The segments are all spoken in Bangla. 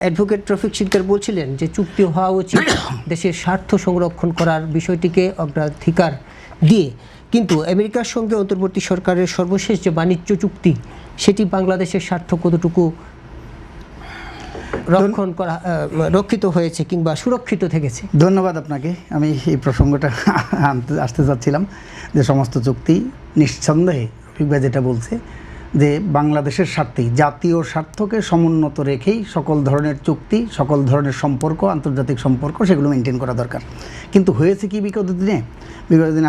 অ্যাডভোকেট রফিক শিকদার বলছিলেন যে চুক্তি হওয়া উচিত দেশের স্বার্থ সংরক্ষণ করার বিষয়টিকে অগ্রাধিকার দিয়ে, কিন্তু আমেরিকার সঙ্গে অন্তর্বর্তী সরকারের সর্বশেষ যে বাণিজ্য চুক্তি সেটি বাংলাদেশের স্বার্থ কতটুকু রক্ষিত হয়েছে কিংবা সুরক্ষিত থেকেছে? ধন্যবাদ আপনাকে। আমি এই প্রসঙ্গটা আসতে চাচ্ছিলাম যে সমস্ত চুক্তি নিঃসন্দেহে রফিক ভাই যেটা বলছে যে বাংলাদেশের স্বার্থেই, জাতীয় স্বার্থকে সমুন্নত রেখেই সকল ধরনের চুক্তি, সকল ধরনের সম্পর্ক, আন্তর্জাতিক সম্পর্ক সেগুলো মেনটেন করা দরকার। কিন্তু হয়েছে কি বিগত দিনে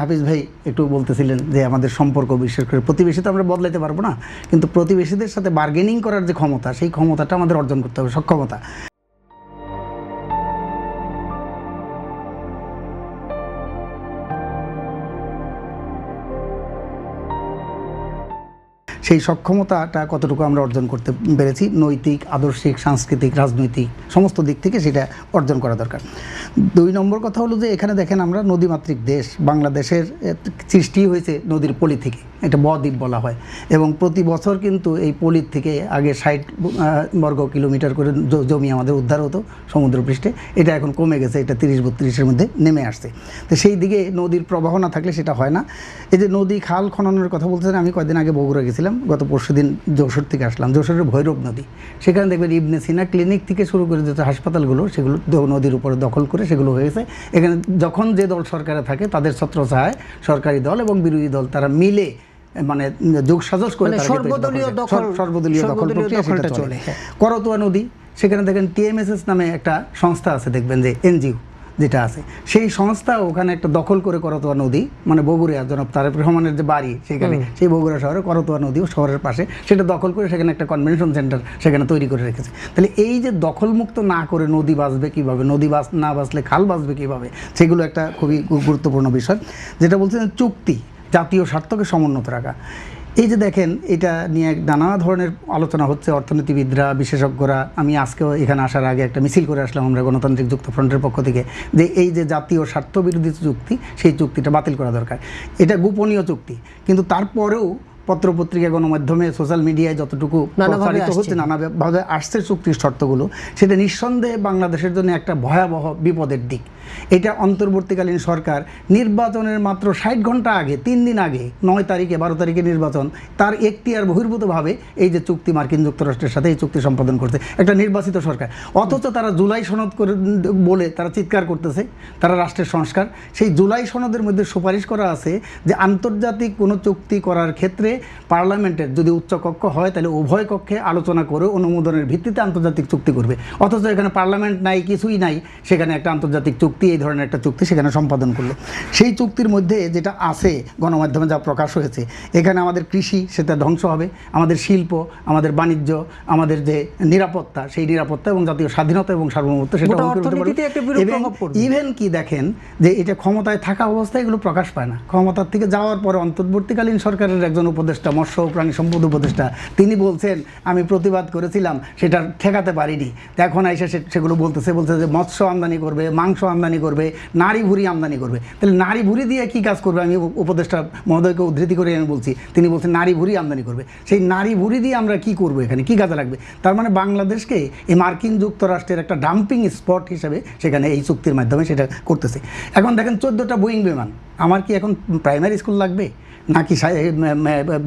হাফিজ ভাই একটু বলতেছিলেন যে আমাদের সম্পর্ক, বিশেষ করে প্রতিবেশী তো আমরা বদলাইতে পারবো না, কিন্তু প্রতিবেশীদের সাথে বার্গেনিং করার যে ক্ষমতা, সেই ক্ষমতাটা আমাদের অর্জন করতে হবে, সক্ষমতা। সেই সক্ষমতাটা কতটুকু আমরা অর্জন করতে পেরেছি, নৈতিক, আদর্শিক, সাংস্কৃতিক, রাজনৈতিক সমস্ত দিক থেকে সেটা অর্জন করা দরকার। 2 নম্বর কথা হলো যে এখানে দেখেন আমরা নদীমাতৃক দেশ, বাংলাদেশের সৃষ্টি হয়েছে নদীর পলি থেকে, এটা বদ্বীপ বলা হয়, এবং প্রতি বছর কিন্তু এই পলির থেকে আগে 60 বর্গ কিলোমিটার করে জমি আমাদের উদ্ধার হতো সমুদ্রপৃষ্ঠে, এটা এখন কমে গেছে, এটা 30-32-এর মধ্যে নেমে আসছে। তো সেই দিকে নদীর প্রবাহ না থাকলে সেটা হয় না। এই যে নদী খাল খননের কথা বলছেন, আমি কয়েকদিন আগে বগুড়া গেছিলাম, গত পরশুদিন যশোর থেকে আসলাম। যশোরের ভৈরব নদী, সেখানে দেখবেন ইবনে সিনা ক্লিনিক থেকে শুরু করে যে হাসপাতালগুলো, সেগুলো নদীর উপরে দখল করে সেগুলো হয়েছে। এখানে যখন যে দল সরকারে থাকে তাদের ছত্রছায়ায় সরকারি দল এবং বিরোধী দল তারা মিলে মানে যোগসাজশ করে সর্বদলীয় দখল প্রক্রিয়া চলে। করতোয়া নদী, সেখানে দেখেন টিএমএসএস নামে একটা সংস্থা আছে, দেখবেন যে এনজিও যেটা আছে, সেই সংস্থা ওখানে একটা দখল করে করতোয়া নদী, মানে বগুড়া জনাব তারেক রহমানের যে বাড়ি সেখানে, সেই বগুড়া শহরে করতোয়া নদী শহরের পাশে, সেটা দখল করে সেখানে একটা কনভেনশন সেন্টার সেখানে তৈরি করে রেখেছে। তাহলে এই যে দখলমুক্ত না করে নদী বাঁচবে কীভাবে, নদী না বাঁচলে খাল বাঁচবে কীভাবে, সেগুলো একটা খুবই গুরুত্বপূর্ণ বিষয়। যেটা বলছেন চুক্তি, জাতীয় স্বার্থকে সমুন্নত রাখা, এই যে দেখেন এটা নিয়ে নানা ধরনের আলোচনা হচ্ছে, অর্থনীতিবিদরা, বিশেষজ্ঞরা। আমি আজকেও এখানে আসার আগে একটা মিছিল করে আসলাম আমরা গণতান্ত্রিক যুক্তফ্রন্টের পক্ষ থেকে, যে এই যে জাতীয় স্বার্থ বিরোধী চুক্তি, সেই চুক্তিটা বাতিল করা দরকার। এটা গোপনীয় চুক্তি, কিন্তু তারপরেও পত্রপত্রিকা, গণমাধ্যমে, সোশ্যাল মিডিয়ায় যতটুকু প্রচারিত হচ্ছে, নানাভাবে আসছে চুক্তির শর্তগুলো, সেটা নিঃসন্দেহে বাংলাদেশের জন্য একটা ভয়াবহ বিপদের দিক। এটা অন্তর্বর্তীকালীন সরকার নির্বাচনের মাত্র 60 ঘন্টা আগে, 3 দিন আগে, 9 তারিখে 12 তারিখে নির্বাচন, তার এখতিয়ার বহির্ভূতভাবে এই যে চুক্তি মার্কিন যুক্তরাষ্ট্রের সাথে এই চুক্তি সম্পাদন করছে একটা নির্বাচিত সরকার। অথচ তারা জুলাই সনদ করে বলে তারা চিৎকার করতেছে তারা রাষ্ট্রের সংস্কার। সেই জুলাই সনদের মধ্যে সুপারিশ করা আছে যে আন্তর্জাতিক কোনো চুক্তি করার ক্ষেত্রে পার্লামেন্টের যদি উচ্চকক্ষ হয় তাহলে উভয় কক্ষে আলোচনা করে অনুমোদনের ভিত্তিতে আন্তর্জাতিক চুক্তি করবে। অথচ এখানে পার্লামেন্ট নাই, কিছুই নাই, সেখানে একটা আন্তর্জাতিক চুক্তি, এই ধরনের একটা চুক্তি সেখানে সম্পাদন করলো। সেই চুক্তির মধ্যে যেটা আছে, গণমাধ্যমে যা প্রকাশ হয়েছে, এখানে আমাদের কৃষি সেটা ধ্বংস হবে, আমাদের শিল্প, আমাদের বাণিজ্য, আমাদের যে নিরাপত্তা, সেই নিরাপত্তা এবং জাতীয় স্বাধীনতা এবং সার্বভৌমত্ব, সেটা ইভেন কি দেখেন যে এটা ক্ষমতায় থাকা অবস্থায় এগুলো প্রকাশ পায় না, ক্ষমতার থেকে যাওয়ার পরে অন্তর্বর্তীকালীন সরকারের একজন উপদেষ্টা, মৎস্য ও প্রাণী সম্পদ উপদেষ্টা, তিনি বলছেন আমি প্রতিবাদ করেছিলাম, সেটা ঠেকাতে পারিনি। এখন এসে সেগুলো বলছে যে মৎস্য আমদানি করবে, মাংস আমদানি করবে, নারী ভুরি আমদানি করবে। তাহলে নারী ভুরি দিয়ে কি কাজ করবে? আমি উপদেষ্টা মহোদয়কে উদ্ধৃতি করে আমি বলছি, তিনি বলছেন নারী ভুরি আমদানি করবে। সেই নারী ভুরি দিয়ে আমরা কি করবো, এখানে কি কাজে লাগবে? তার মানে বাংলাদেশকে এই মার্কিন যুক্তরাষ্ট্রের একটা ডাম্পিং স্পট হিসেবে সেখানে এই চুক্তির মাধ্যমে সেটা করতেছে। এখন দেখেন 14টা বোয়িং বিমান, আমার কি এখন প্রাইমারি স্কুল লাগবে, নাকি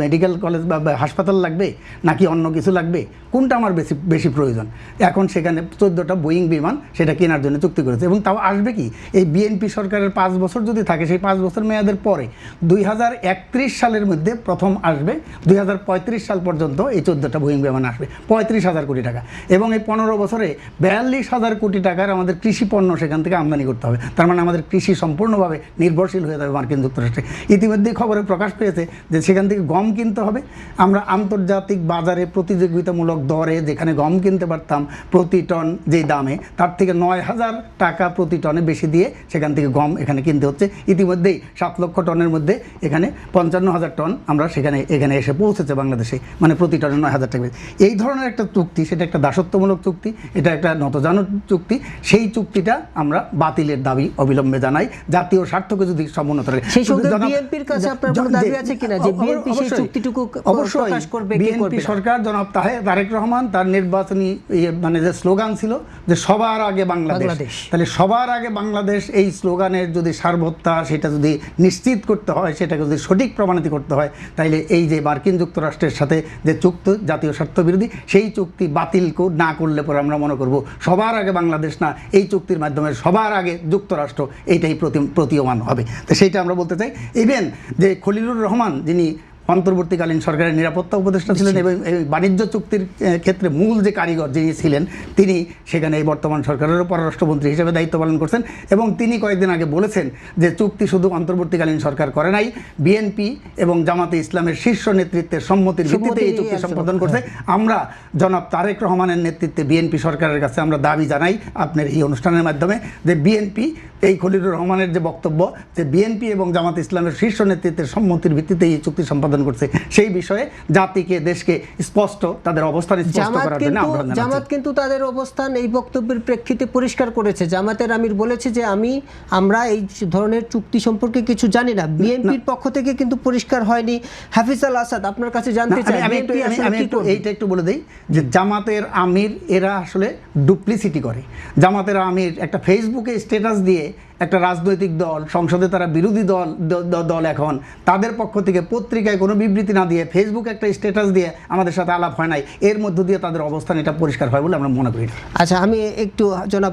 মেডিকেল কলেজ বা হাসপাতাল লাগবে, নাকি অন্য কিছু লাগবে? কোনটা আমার বেশি প্রয়োজন? এখন সেখানে 14টা বোয়িং বিমান সেটা কেনার জন্য চুক্তি করেছে, এবং তাও আসবে কি, এই বিএনপি সরকারের 5 বছর যদি থাকে, সেই 5 বছর মেয়াদের পরে 2031 সালের মধ্যে প্রথম আসবে, 2035 সাল পর্যন্ত এই 14টা বোয়িং বিমান আসবে, 35,000 কোটি টাকা, এবং এই 15 বছরে 42,000 কোটি টাকার আমাদের কৃষি পণ্য সেখান থেকে আমদানি করতে হবে। তার মানে আমাদের কৃষি সম্পূর্ণভাবে নির্ভরশীল হয়ে যাবে মার্কিন যুক্তরাষ্ট্রে। ইতিমধ্যেই খবরে প্রকাশ পেয়েছে যে সেখান থেকে গম কিনতে হবে। আমরা আন্তর্জাতিক বাজারে প্রতিযোগিতামূলক দরে যেখানে গম কিনতে পারতাম প্রতি টন যে দামে, তার থেকে 9,000 টাকা প্রতি টনে বেশি দিয়ে সেখান থেকে গম এখানে কিনতে হচ্ছে। ইতিমধ্যেই 7 লক্ষ টনের মধ্যে এখানে 55,000 টন আমরা এখানে এসে পৌঁছেছে বাংলাদেশে, মানে প্রতি টনে 9,000 টাকা। এই ধরনের একটা চুক্তি, সেটা একটা দাসত্বমূলক চুক্তি, এটা একটা নতজানু চুক্তি। সেই চুক্তিটা আমরা বাতিলের দাবি অবিলম্বে জানাই। জাতীয় স্বার্থকে যদি সমুন্নত রাখে। সেই সঙ্গে জনাব- বিএনপির কাছে আপনার কোনো জি, দাবি আছে কিনা যে বিএনপি সেই অবশ্যই, চুক্তিটুকু অবশ্যই প্রকাশ করবে কি বিএনপি করবে না? সরকার জনাব তারেক রহমান তার নির্বাচনী মানে যে স্লোগান ছিল যে সবার আগে বাংলাদেশ, বাংলাদেশ। তাহলে সবার আগে বাংলাদেশ এই স্লোগানের যদি সারবত্তা সেটা যদি নিশ্চিত করতে হয়, সেটাকে যদি সঠিক প্রমাণিত করতে হয়, তাইলে এই যে মার্কিন যুক্তরাষ্ট্রের সাথে যে চুক্তি জাতীয় স্বার্থ বিরোধী, সেই চুক্তি বাতিল না করলে পরে আমরা মনে করব সবার আগে বাংলাদেশ না, এই চুক্তির মাধ্যমে সবার আগে যুক্তরাষ্ট্র, এইটাই প্রতীয়মান হবে। তো সেইটা আমরা বলতে চাই। ইভেন যে খলিলুর রহমান যিনি অন্তর্বর্তীকালীন সরকারের নিরাপত্তা উপদেষ্টা ছিলেন এবং এই বাণিজ্য চুক্তির ক্ষেত্রে মূল যে কারিগর যিনি ছিলেন, তিনি সেখানে এই বর্তমান সরকারেরও পররাষ্ট্রমন্ত্রী হিসেবে দায়িত্ব পালন করছেন এবং তিনি কয়েকদিন আগে বলেছেন যে চুক্তি শুধু অন্তর্বর্তীকালীন সরকার করে নাই, বিএনপি এবং জামাতে ইসলামের শীর্ষ নেতৃত্বের সম্মতির ভিত্তিতে এই চুক্তি সম্পাদন করছে। আমরা জনাব তারেক রহমানের নেতৃত্বে বিএনপি সরকারের কাছে আমরা দাবি জানাই আপনার এই অনুষ্ঠানের মাধ্যমে যে বিএনপি এই খলিলুর রহমানের যে বক্তব্য যে বিএনপি এবং জামাত ইসলামের শীর্ষ নেতৃত্বের সম্মতির ভিত্তিতে এই চুক্তি সম্পাদন করছে, সেই বিষয়ে জাতিকে দেশকে স্পষ্ট তাদের অবস্থান স্পষ্ট করার জন্য আহ্বান জানাচ্ছি। জামাত কিন্তু তাদের অবস্থান এই বক্তব্যের প্রেক্ষিতে পরিষ্কার করেছে। জামাতের আমির বলেছে যে আমরা এই ধরনের চুক্তি সম্পর্কে কিছু জানি না। বিএনপির পক্ষ থেকে কিন্তু পরিষ্কার হয়নি। হাফিজ আল আসাদ, আপনার কাছে জানতে চাই আমি এইটা একটু বলে দিই যে জামাতের আমির এরা আসলে ডুপ্লিসিটি করে। জামাতের আমির একটা ফেসবুকে স্ট্যাটাস দিয়ে একটা রাজনৈতিক দল, সংসদে তারা বিরোধী দল এখন, তাদের পক্ষ থেকে পত্রিকায় কোনো বিবৃতি না দিয়ে ফেসবুকে একটা স্ট্যাটাস দিয়ে আমাদের সাথে আলাপ হয় নাই, এর মধ্য দিয়ে তাদের অবস্থান এটা পরিষ্কার হয় বলে আমরা মনে করি। আচ্ছা, আমি একটু জনাব